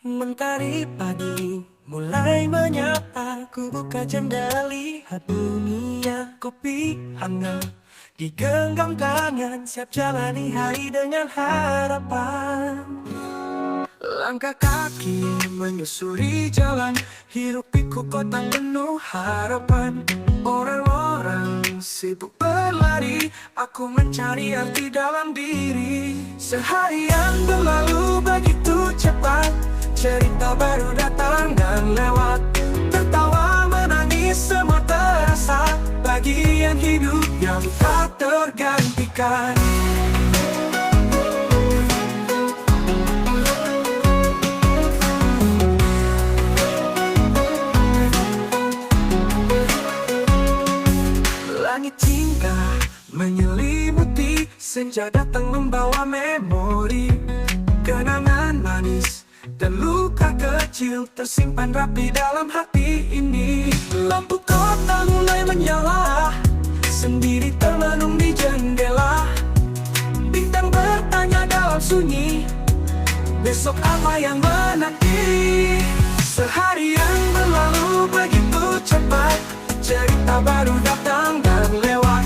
Mentari pagi mulai menyapa. Ku buka jendela lihat dunia. Kopi hangat digenggam tangan, siap jalani hari dengan harapan. Langkah kaki menyusuri jalan, hirup pikuk kota penuh harapan. Orang-orang sibuk berlari, aku mencari arti dalam diri. Seharian berlalu begitu cepat, cerita baru datang dan lewat. Tertawa menangis semua terasa, bagian hidup yang tak tergantikan. Langit singgah menyelimuti, senja datang membawa memori. Kenangan manis dan luka kecil tersimpan rapi dalam hati ini. Lampu kota mulai menyala, sendiri termenung di jendela. Bintang bertanya dalam sunyi, besok apa yang menanti. Seharian berlalu begitu cepat, cerita baru datang dan lewat.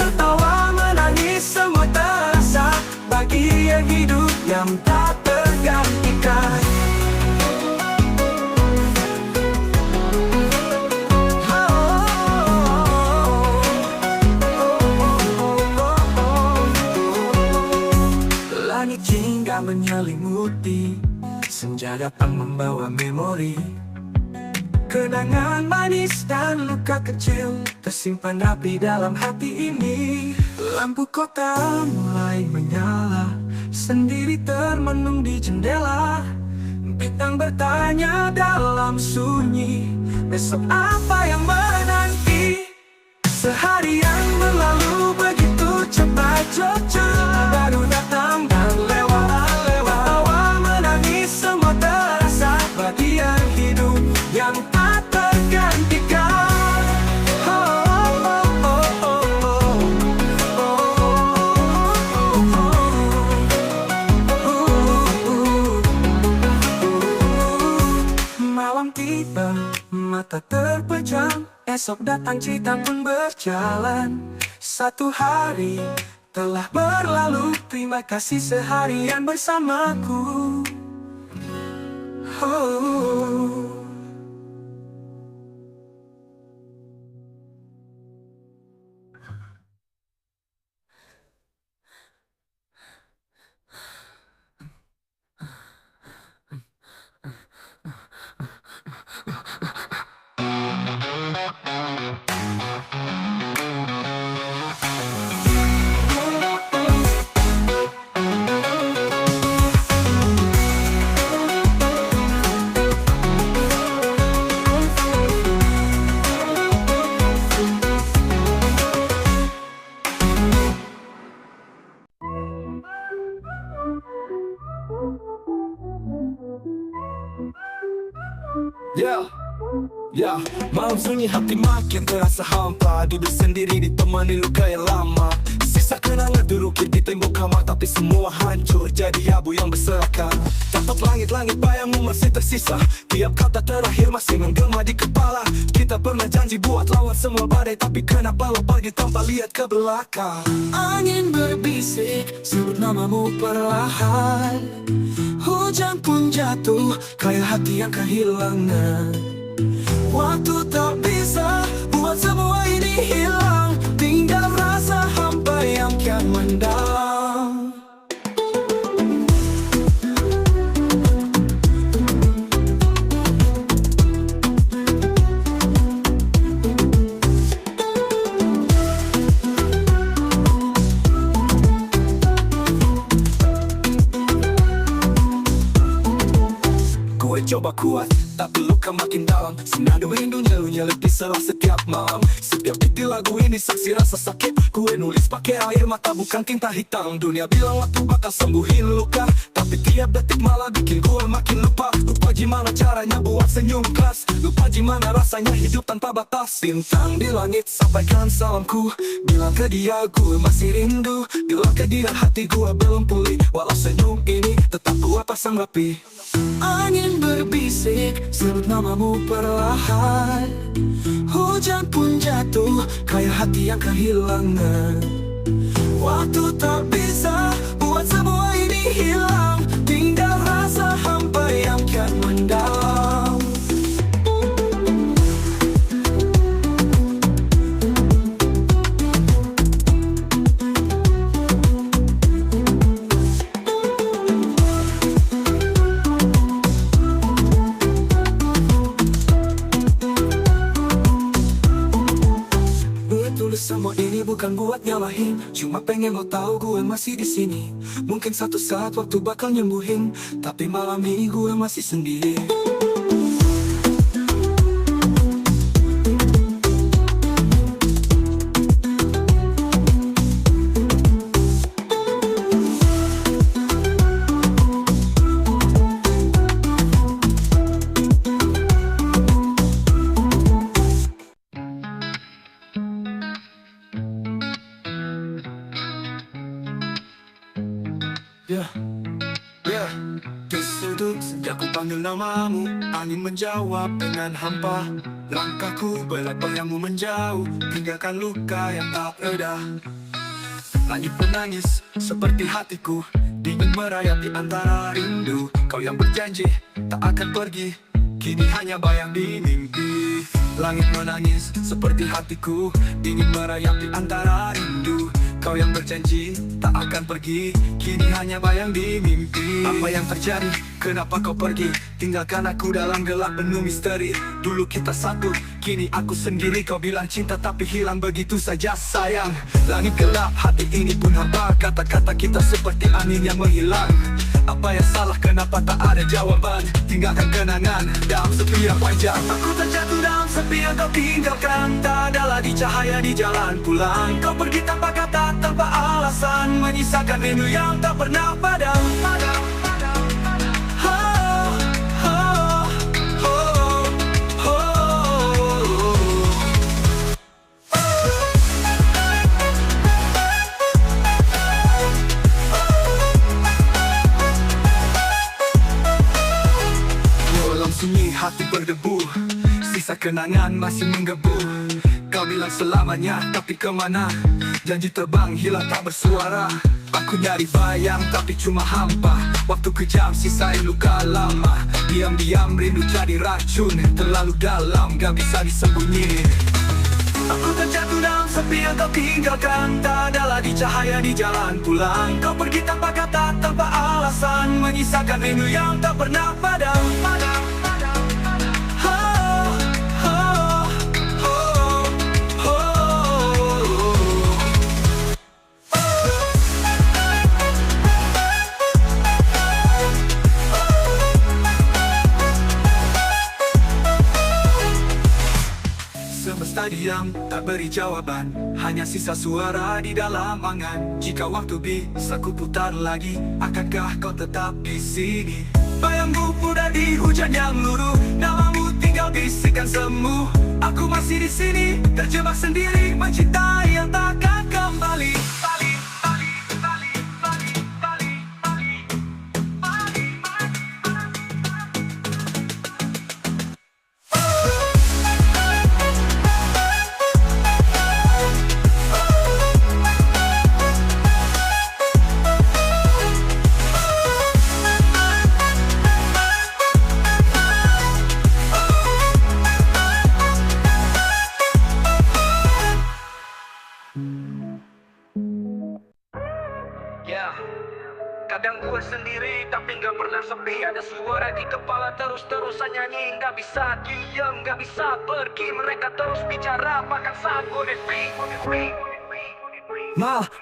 Tertawa menangis semua terasa, bagian hidup yang tak tergantikan. Langit jingga menyelimuti, senja datang membawa memori. Kenangan manis dan luka kecil tersimpan rapi dalam hati ini. Lampu kota mulai menyala, sendiri termenung di jendela. Bintang bertanya dalam sunyi, besok apa yang menanti. Seharian berlalu begitu cepat, cerita baru datang dan lewat. Tawa menangis semua terasa, bagian hidup yang tak tergantikan. Malam tiba, mata terpejam, esok datang cerita pun berjalan. Satu hari telah berlalu, terima kasih seharian bersamaku. Malam sunyi hati makin terasa hampa, duduk sendiri ditemani luka yang lama. Sisa kenangan terukir di tembok kamar, tapi semua hancur jadi abu yang berserakan. Tatap langit-langit bayangmu masih tersisa, tiap kata terakhir masih menggema di kepala. Kita pernah janji buat lawan semua badai, tapi kenapa lo pergi tanpa lihat ke belakang? Angin berbisik, sebut namamu perlahan. Hujan pun jatuh, kayak hati yang kehilangan. Waktu tak bisa buat semua ini hilang, tinggal rasa hampa yang kian mendalam. Gue coba kuat, tapi luka makin dalam. Senada rindu nyelip di sela setiap malam. Setiap titik lagu ini saksi rasa sakit. Gue nulis pakai air mata bukan tinta hitam. Dunia bilang waktu bakal sembuhin luka, tapi tiap detik malah bikin gue makin lupa. Lupa gimana caranya buat senyum kelas, lupa gimana rasanya hidup tanpa batas. Bintang di langit sampaikan salamku, bilang ke dia gue masih rindu. Bilang ke dia hati gue belum pulih, walau senyum ini tetap gue pasang rapi. Angin berbisik, sebut namamu perlahan. Hujan pun jatuh, kayak hati yang kehilangan. Waktu tak bisa buat semua ini hilang, tinggal rasa hampa yang kian mendalam. Semua ini bukan buat nyalahin, cuma pengen lo tahu gue masih di sini. Mungkin satu saat waktu bakal nyembuhin, tapi malam ini gue masih sendiri. Kesedut sejak ku panggil namamu, angin menjawab dengan hampa. Langkahku berat bayangmu menjauh, tinggalkan luka yang tak reda. Langit menangis seperti hatiku, dingin merayap di antara rindu. Kau yang berjanji tak akan pergi, kini hanya bayang di mimpi. Langit menangis seperti hatiku, dingin merayap di antara rindu. Kau yang berjanji tak akan pergi, kini hanya bayang di mimpi. Apa yang terjadi? Kenapa kau pergi? Tinggalkan aku dalam gelap penuh misteri. Dulu kita satu, kini aku sendiri. Kau bilang cinta tapi hilang begitu saja sayang. Langit gelap, hati ini pun hampa. Kata-kata kita seperti angin yang menghilang. Apa yang salah? Kenapa tak ada jawaban? Tinggalkan kenangan dalam sepi yang panjang. Aku terjatuh dalam sepi yang kau tinggalkan. Tak ada lagi cahaya di jalan pulang. Kau pergi tanpa kata, tanpa alasan, menyisakan rindu yang tak pernah padam. Sunyi hati berdebu, sisa kenangan masih menggebu. Kau bilang selamanya, tapi kemana? Janji terbang hilang tak bersuara. Aku nyari bayang tapi cuma hampa. Waktu kejam sisain luka lama. Diam-diam rindu jadi racun, terlalu dalam gak bisa disembunyi. Aku terjatuh dalam sepi yang kau tinggalkan. Tak ada lagi cahaya di jalan pulang. Kau pergi tanpa kata, tanpa alasan, menyisakan rindu yang tak pernah padam. Semesta diam, tak beri jawaban, hanya sisa suara di dalam angan. Jika waktu bisa ku putar lagi, akankah kau tetap di sini? Bayangmu mudah di hujan yang luruh, namamu tinggal bisikan semu. Aku masih di sini, terjebak sendiri, mencintai yang takkan kembali. Kadang gue sendiri tapi gak pernah sepi. Ada suara di kepala terus-terusan nyanyi. Gak bisa diam, gak bisa pergi. Mereka terus bicara bahkan saat gue nepi.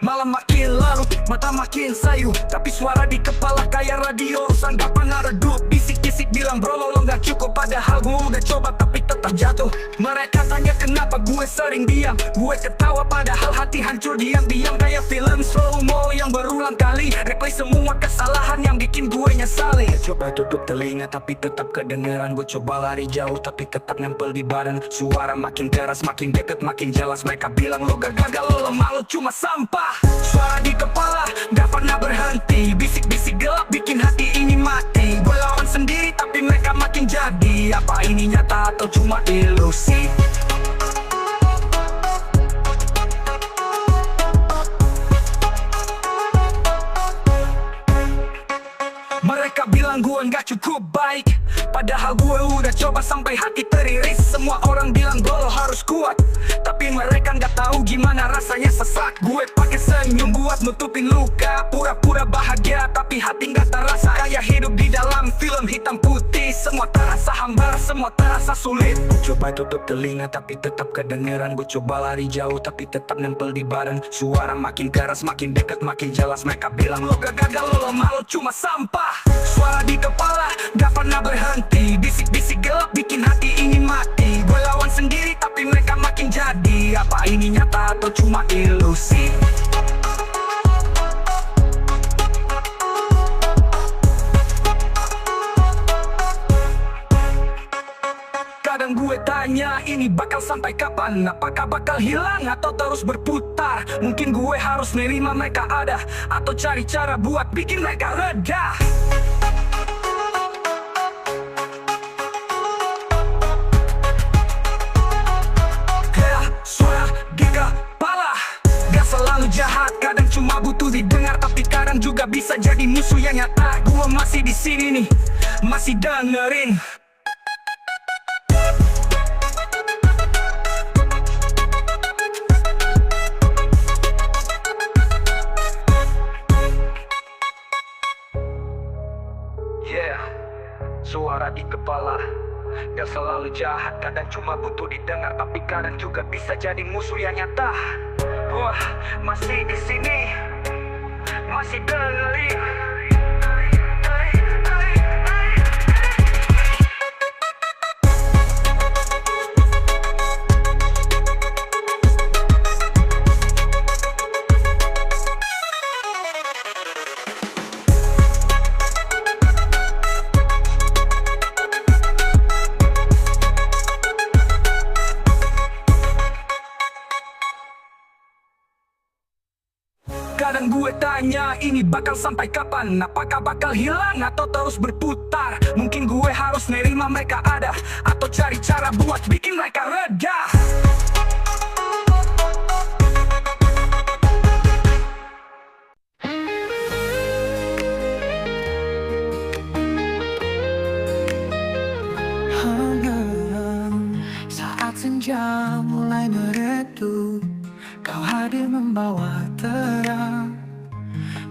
Malam makin larut, mata makin sayu, tapi suara di kepala kayak radio rusan gak pernah redup. Bisik-bisik bilang bro lo gak cukup, padahal gue udah coba tapi tetap jatuh. Mereka tanya kenapa gue sering diam, gue ketawa padahal hati hancur diam-diam. Kayak film slow-mo yang berulang kali, replay semua kesalahan yang bikin gue nyesali. Coba tutup telinga tapi tetap kedengeran. Gue coba lari jauh tapi tetap nempel di badan. Suara makin keras, makin deket, makin jelas. Mereka bilang lo gagal, lo lemah, lo cuma sampah. Suara di kepala gak pernah berhenti, bisik-bisik gelap bikin hati ini mati. Gue lawan sendiri tapi mereka makin jadi. Apa ini nyata atau cuma ilusi? Mereka bilang gue nggak cukup baik, padahal gue udah coba sampai hati teriris. Semua orang bilang gue harus kuat, tapi mereka nggak tahu gimana rasanya sesak. Gue pakai senyum buat nutupin luka, pura-pura bahagia tapi hati nggak terasa. Kayak hidup di dalam film hitam putih, semua terasa hambar, semua terasa sulit. Gue coba tutup telinga tapi tetap kedengeran. Gue coba lari jauh tapi tetap nempel di badan. Suara makin keras, makin deket, makin jelas. Mereka bilang lo gagal, lo lemah, lo cuma sampah. Suara di kepala gak pernah berhenti, bisik-bisik gelap bikin hati ingin mati. Gue lawan sendiri tapi mereka makin jadi. Apa ini nyata atau cuma ilusi? Kadang gue tanya ini bakal sampai kapan? Apakah bakal hilang atau terus berputar? Mungkin gue harus nerima mereka ada, atau cari cara buat bikin mereka reda. Suara di kepala gak selalu jahat, kadang cuma butuh didengar, tapi kadang juga bisa jadi musuh yang nyata. Gue masih di sini nih, masih dengerin. Suara di kepala gak selalu jahat, kadang cuma butuh didengar, tapi kadang juga bisa jadi musuh yang nyata. Wah, masih di sini, masih dengerin. Kadang gue tanya ini bakal sampai kapan? Apakah bakal hilang atau terus berputar? Mungkin gue harus nerima mereka ada, atau cari cara buat bikin mereka reda. Saat senja mulai meredup, kau hadir membawa terang.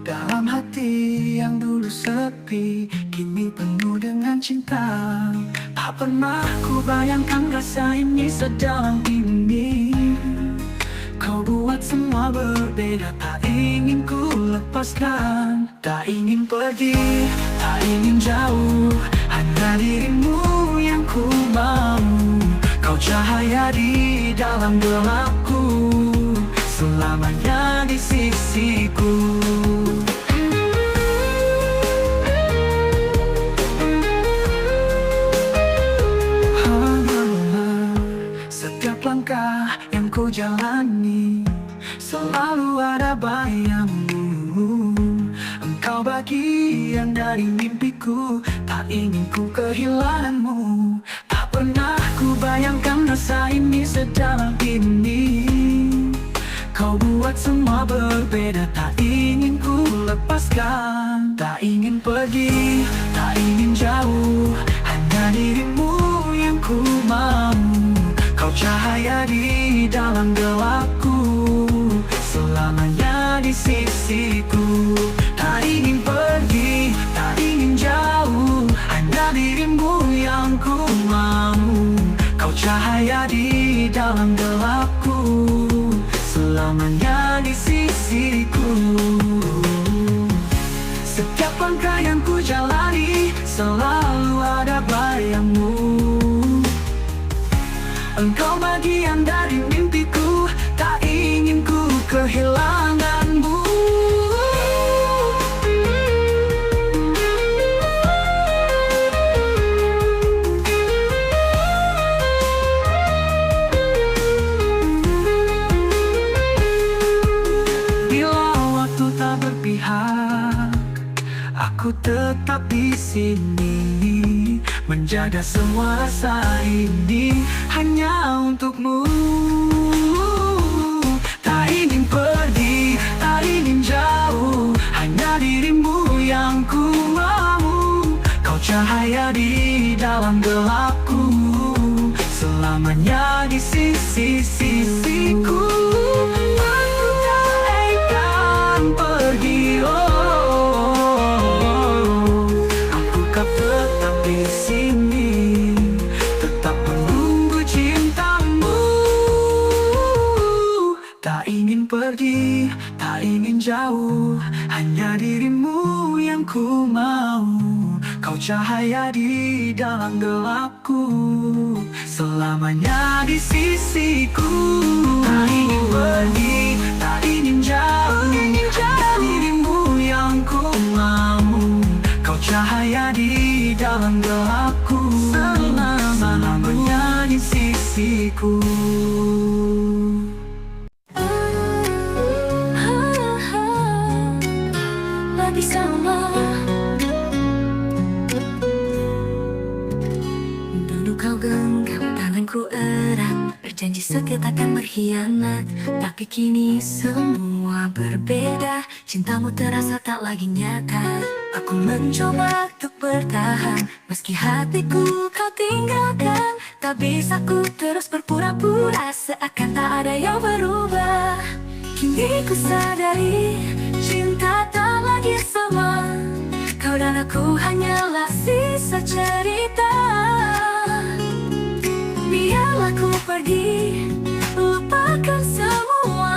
Dalam hati yang dulu sepi, kini penuh dengan cinta. Tak pernah ku bayangkan rasa ini sedalam ini. Kau buat semua berbeda, tak ingin ku lepaskan. Tak ingin pergi, tak ingin jauh, hanya dirimu yang ku mau. Kau cahaya di dalam gelapku, selamanya di sisiku. Setiap langkah yang ku jalani, selalu ada bayangmu. Engkau bagian dari mimpiku, tak ingin ku kehilanganmu. Tak pernah ku bayangkan rasa ini sedalam ini. Kau buat semua berbeda, tak ingin ku lepaskan. Tak ingin pergi, tak ingin jauh, hanya dirimu yang ku mau. Kau cahaya di dalam gelapku, selamanya di sisiku. Tak ingin pergi, tak ingin jauh, hanya dirimu yang ku mau. Kau cahaya di dalam gelapku, selamanya di sisiku. Setiap langkah yang ku jalani, selalu ada bayangmu. tetap di sini, menjaga semua rasa ini hanya untukmu. Tak ingin pergi, tak ingin jauh, hanya dirimu yang ku mau. Kau cahaya di dalam gelapku, selamanya di sisi-sisiku. Aku tak akan pergi, aku kan tetap di sini, tetap menunggu cintamu. Tak ingin pergi, tak ingin jauh, hanya dirimu yang ku mau. Kau cahaya di dalam gelapku, selamanya di sisiku. Tak ingin pergi, tak ingin jauh, hanya dirimu yang ku mau. Kau cahaya di dalam gelapku, selamanya di sisiku. Lebih sama. Dulu kau genggam tanganku erat, berjanji setia takkan berkhianat. Tapi kini semua berbeda, cintamu terasa tak lagi nyata. Aku mencoba untuk bertahan, meski hatiku kau tinggalkan. Tak bisa ku terus berpura-pura, seakan tak ada yang berubah. Kini ku sadari, cinta tak lagi sama. Kau dan aku hanyalah sisa cerita. Biarlah ku pergi, lupakan semua,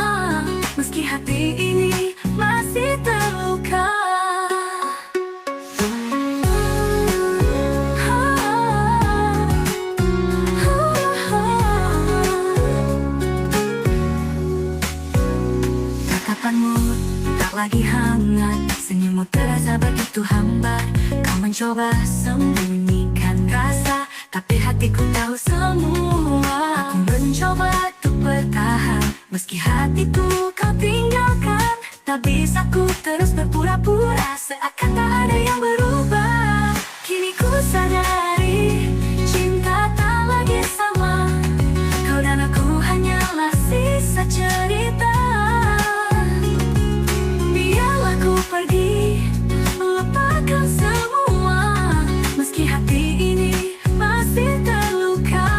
meski hati ini masih terluka. Tatapanmu tak lagi hangat, senyummu terasa begitu hambar. Kau mencoba sembunyikan rasa, tapi hatiku tahu semua. Aku mencoba untuk bertahan, meski hatiku kau tinggalkan. Tak bisa ku terus berpura-pura, seakan tak ada yang berubah. Kini ku sadari, cinta tak lagi sama. Kau dan aku hanyalah sisa cerita. Biarlah ku pergi, lupakan semua, meski hati ini masih terluka.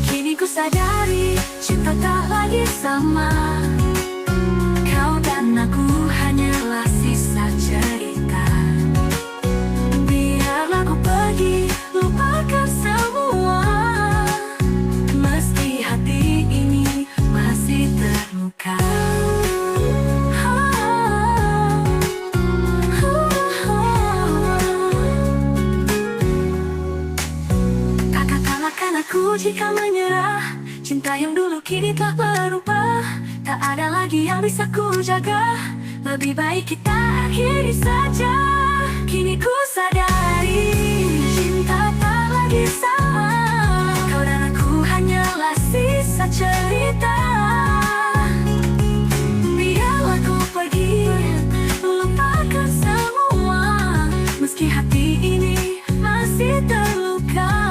Kini ku sadari, cinta tak lagi sama. Kau dan aku hanyalah sisa cerita. Biarlah ku pergi, lupakan semua, meski hati ini masih terluka. Aku jika menyerah, cinta yang dulu kini telah berubah. Tak ada lagi yang bisa ku jaga, lebih baik kita akhiri saja. Kini ku sadari, cinta tak lagi sama. Kau dan aku hanyalah sisa cerita. Biarlah ku pergi, lupakan semua, meski hati ini masih terluka.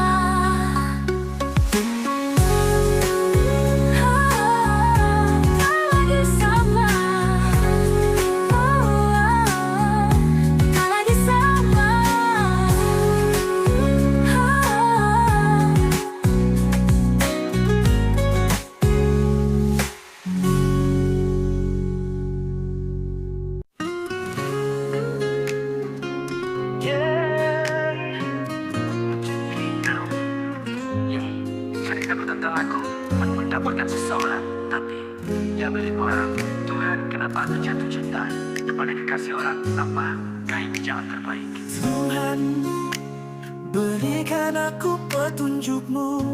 Mendapatkan seseorang, tapi dia milik orang. Tuhan, kenapa aku jatuh cinta kepada kekasih orang? Apa kain jalan terbaik? Tuhan, berikan aku petunjukmu.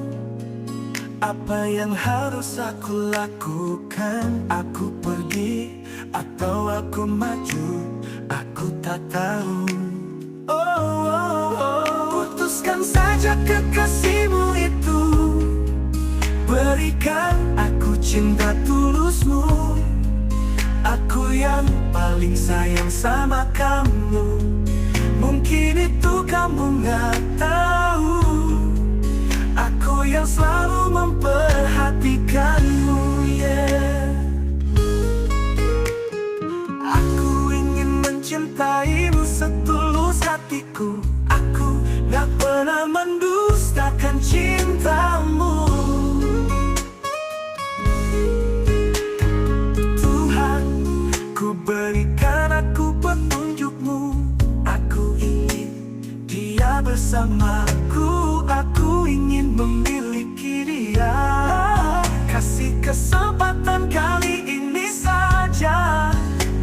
Apa yang harus aku lakukan? Aku pergi atau aku maju? Aku tak tahu. Putuskan saja kekasihmu itu. Berikan aku cinta tulusmu. Aku yang paling sayang sama kamu. Mungkin itu kamu nggak tahu, aku yang selalu memperhatikanmu, yeah. Aku ingin mencintaimu setulus hatiku, aku gak pernah mendustakan cintamu. Tuhan, ku berikan aku petunjukmu, aku ingin dia bersamaku, aku ingin memiliki dia. Kasih kesempatan kali ini saja,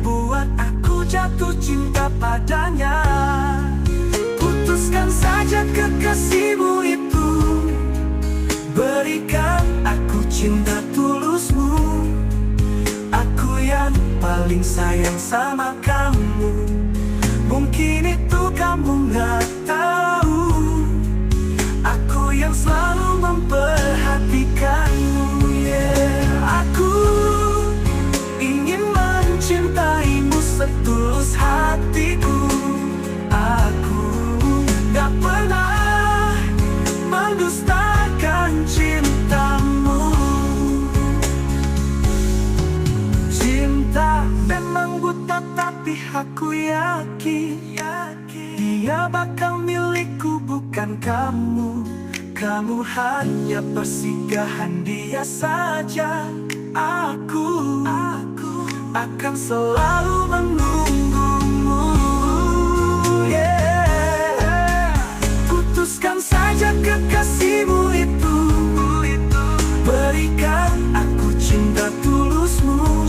buat aku jatuh cinta padanya. Putuskan saja kekasihmu itu, berikan aku cinta tulusmu, aku yang paling sayang sama kamu. Mungkin itu kamu gak tahu, aku yang selalu memperhatikanmu, yeah. Aku ingin mencintaimu setulus hatiku, aku gak pernah mendustakan cintamu. Cinta memang buta tapi aku yakin dia bakal milikku, bukan kamu. Kamu hanya persinggahan dia saja. Aku akan selalu menunggumu, yeah. Putuskan saja kekasihmu itu, berikan aku cinta tulusmu,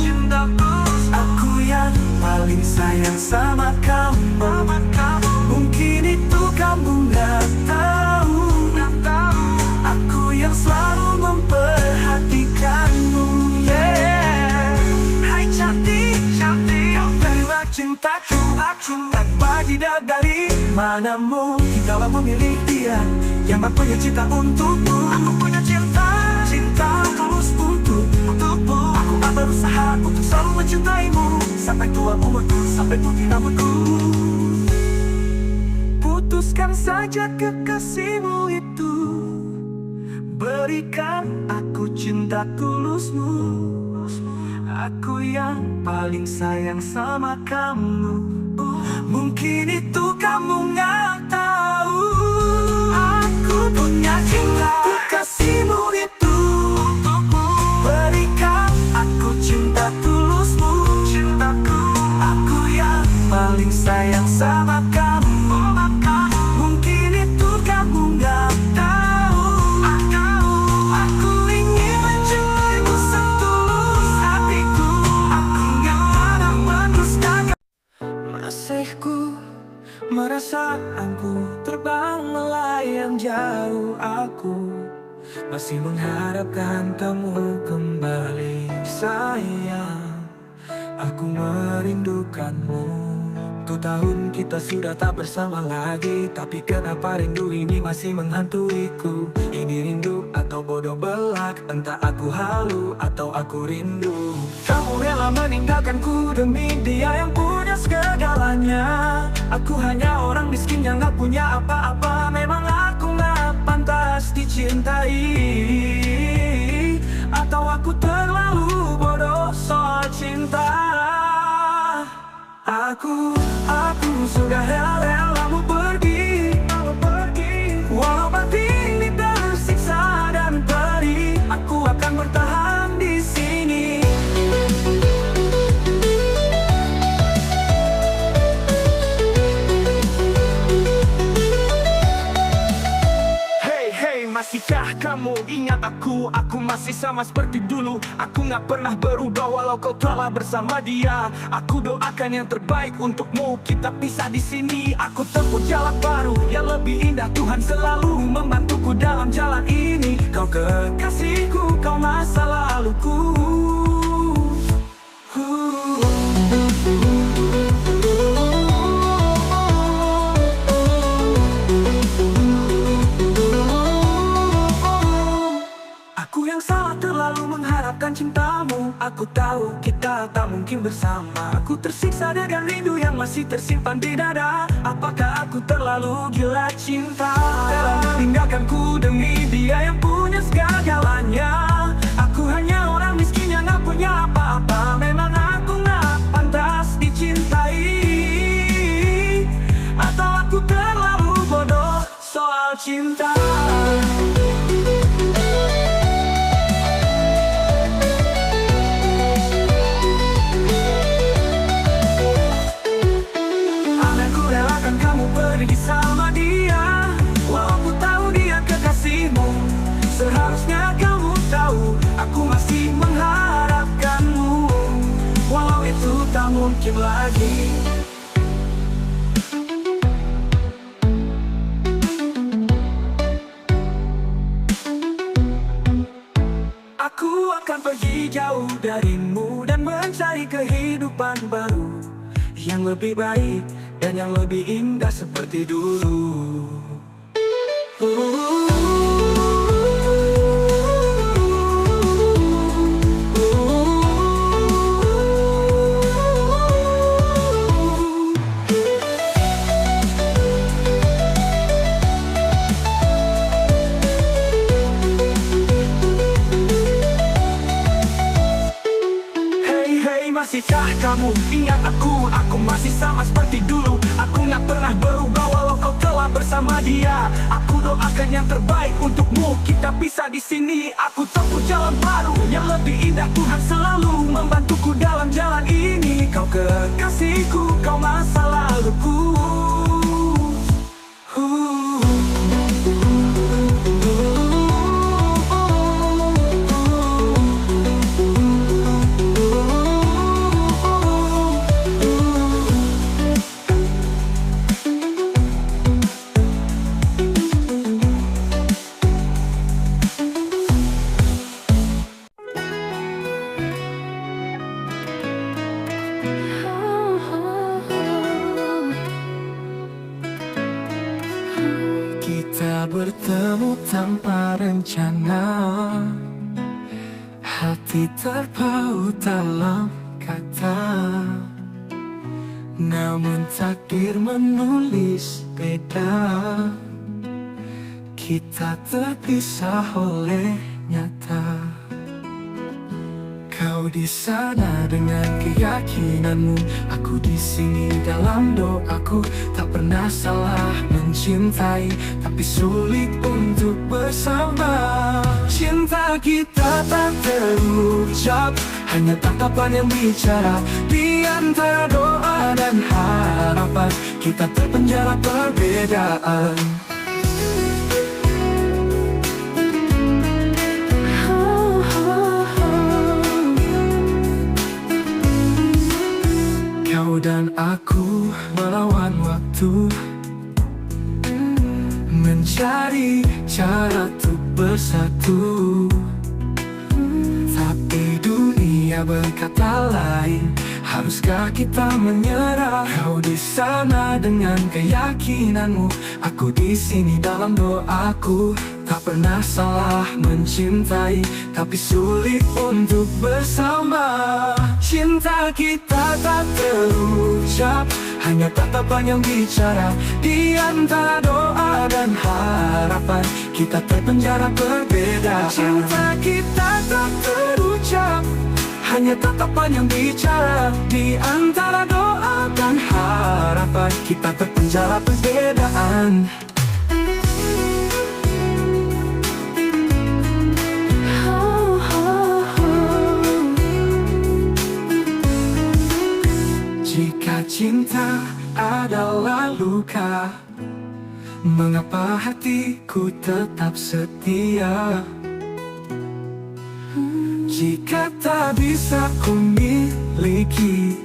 aku yang paling sayang sama kamu. Mungkin itu kamu gak tahu, aku yang selalu memperhatikanmu, yeah. Hai cantik, kau terima cintaku, aku tanpa didadari. Manamu kita memilih dia yang punya cinta untukmu. Aku punya cinta tulus untukmu. Aku akan berusaha untuk selalu mencintaimu sampai tua umurku, sampai putih rambutku. Putuskan saja kekasihmu itu, berikan aku cinta tulusmu, aku yang paling sayang sama kamu. Mungkin itu kamu gak tahu, aku punya cinta kekasihmu itu, berikan aku cinta tulusmu, aku yang paling sayang sama kamu. Mungkin itu kamu gak tahu, aku ingin mencintaimu setulus hatiku, aku gak pernah mendustakan. Masih ku merasa aku terbang melayang jauh, aku masih mengharapkan kamu kembali, sayang. Aku merindukanmu. 1 tahun kita sudah tak bersama lagi, tapi kenapa rindu ini masih menghantuiku? Ini rindu atau bodoh belak, entah aku halu atau aku rindu. Kamu rela meninggalkanku demi dia yang punya segalanya. Aku hanya orang miskin yang gak punya apa-apa. Memang aku gak pantas dicintai, atau aku terlalu bodoh soal cinta. Aku sudah rela-relamu pergi, walau batin ini tersiksa dan perih, aku akan bertahan di sini. Hey, masihkah kamu ingat aku? Aku masih sama seperti dulu. Aku gak pernah berubah walau kau telah bersama dia. Aku doakan yang terbaik untukmu. Kita pisah di sini. Aku tempuh jalan baru yang lebih indah. Tuhan selalu membantuku dalam jalan ini. Kau kekasihku, kau masa laluku. Aku yang salah terlalu mengharapkan cintamu. Aku tahu kita tak mungkin mungkin bersama. Aku tersiksa dengan rindu yang masih tersimpan di dada. Apakah aku terlalu gila cinta? Dalam meninggalkanku demi dia yang punya segala-galanya. Aku hanya orang miskin yang gak punya apa-apa. Memang aku gak pantas dicintai, atau aku terlalu bodoh soal cinta? Aku relakan kamu pergi sama dia, walau aku tahu dia kekasihmu. Seharusnya kamu tahu aku masih mengharapkanmu, walau itu tak mungkin lagi. Aku akan pergi jauh darimu dan mencari kehidupan baru yang lebih baik dan yang lebih indah seperti dulu. Masihkah kamu ingat aku? Aku masih sama seperti dulu. Aku gak pernah berubah walau kau telah bersama dia. Aku doakan yang terbaik untukmu. Kita bisa di sini. Aku tempuh jalan baru yang lebih indah. Tuhan selalu membantuku dalam jalan ini. Kau kekasihku, kau masa laluku. Kita bertemu tanpa rencana, hati terpaut dalam kata. Namun takdir menulis beda, kita terpisah oleh nyata. Kau di sana dengan keyakinanmu, aku di sini dalam doaku. Tak pernah salah mencintai, tapi sulit untuk bersama. Cinta kita tak terucap, hanya tatapan yang bicara. Di antara doa dan harapan, kita terpenjara perbedaan. Kau dan aku melawan waktu, mencari cara untuk bersatu. Tapi dunia berkata lain, haruskah kita menyerah? Kau di sana dengan keyakinanmu, aku di sini dalam doaku. Tak pernah salah mencintai, tapi sulit untuk bersama. Cinta kita tak terucap, hanya tatapan yang bicara. Di antara doa dan harapan, kita terpenjara perbedaan. Cinta kita tak terucap, hanya tatapan yang bicara. Di antara doa dan harapan, kita terpenjara perbedaan. Jika cinta adalah luka, mengapa hatiku tetap setia? Jika tak bisa ku miliki,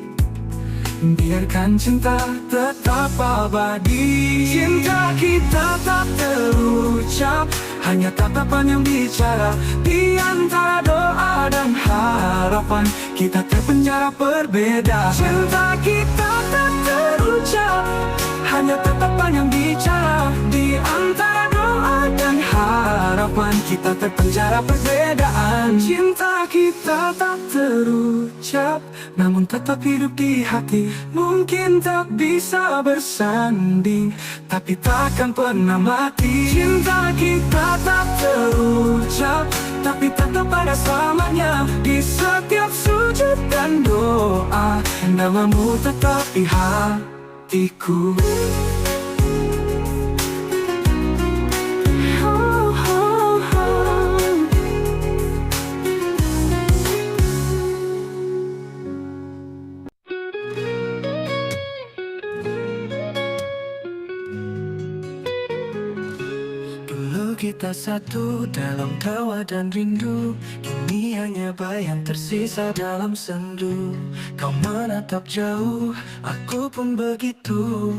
biarkan cinta tetap abadi. Cinta kita tak terucap, hanya tatapan yang bicara. Di antara doa dan harapan, kita terpenjara perbedaan. Cinta kita tak terucap, hanya tatapan yang bicara. Di antara doa dan harapan, kegelapan, kita terpenjara perbedaan. Cinta kita tak terucap, namun tetap hidup di hati. Mungkin tak bisa bersanding, tapi takkan pernah mati. Cinta kita tak terucap, tapi tetap ada selamanya. Di setiap sujud dan doa, namamu tetap di hatiku. Dulu kita satu dalam tawa dan rindu, kini hanya bayang tersisa dalam sendu. Kau menatap jauh, aku pun begitu.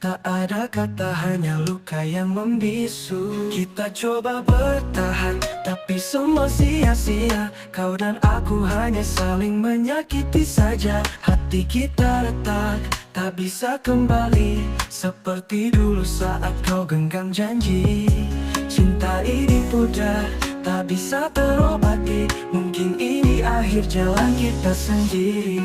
Tak ada kata, hanya luka yang membisu. Kita coba bertahan, tapi semua sia-sia. Kau dan aku hanya saling menyakiti saja. Hati kita retak, tak bisa kembali seperti dulu saat kau genggam janji. Cinta ini pudar, tak bisa terobati. Mungkin ini akhir jalan kita sendiri.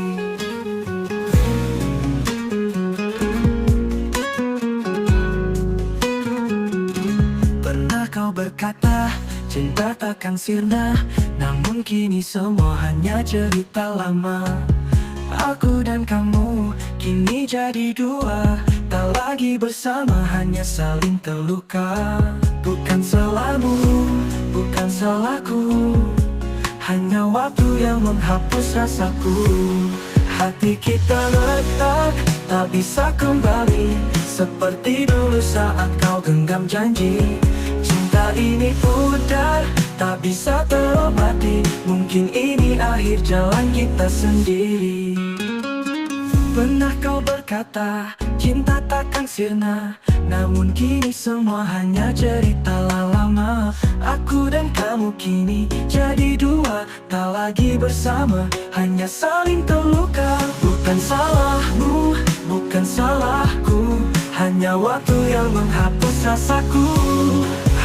Pernah kau berkata, cinta takkan sirna, namun kini semua hanya cerita lama. Aku dan kamu kini jadi dua, tak lagi bersama, hanya saling terluka. Bukan salahmu, bukan salahku, hanya waktu yang menghapus rasaku. Hati kita retak, tak bisa kembali seperti dulu saat kau genggam janji. Cinta ini pudar, tak bisa terobati. Mungkin ini akhir jalan kita sendiri. Pernah kau berkata, cinta takkan sirna, namun kini semua hanya cerita lama. Aku dan kamu kini jadi dua, tak lagi bersama, hanya saling terluka. Bukan salahmu, bukan salahku, hanya waktu yang menghapus rasaku.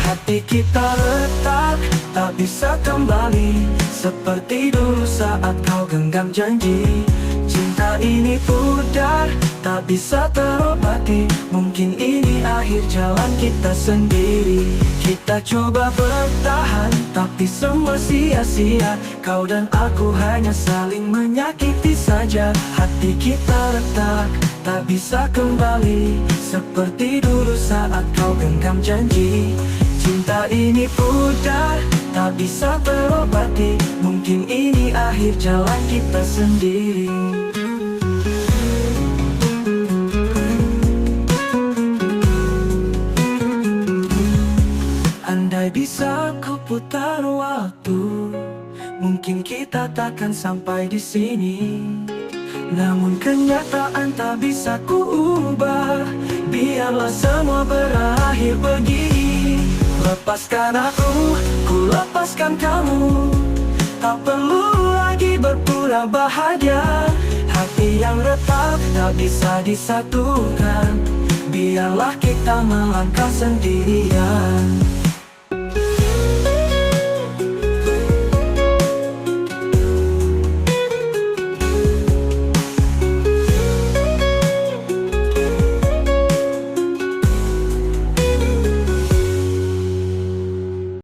Hati kita retak, tak bisa kembali seperti dulu saat kau genggam janji. Cinta ini pudar, tak bisa terobati. Mungkin ini akhir jalan kita sendiri. Kita coba bertahan, tapi semua sia-sia. Kau dan aku hanya saling menyakiti saja. Hati kita retak, tak bisa kembali seperti dulu saat kau genggam janji. Cinta ini pudar, tak bisa terobati. Mungkin ini akhir jalan kita sendiri. Andai bisa ku putar waktu, mungkin kita takkan sampai di sini. Namun kenyataan tak bisa ku ubah. Biarlah semua berakhir begini. Lepaskan aku, ku lepaskan kamu. Tak perlu lagi berpura bahagia. Hati yang retak tak bisa disatukan. Biarlah kita melangkah sendirian.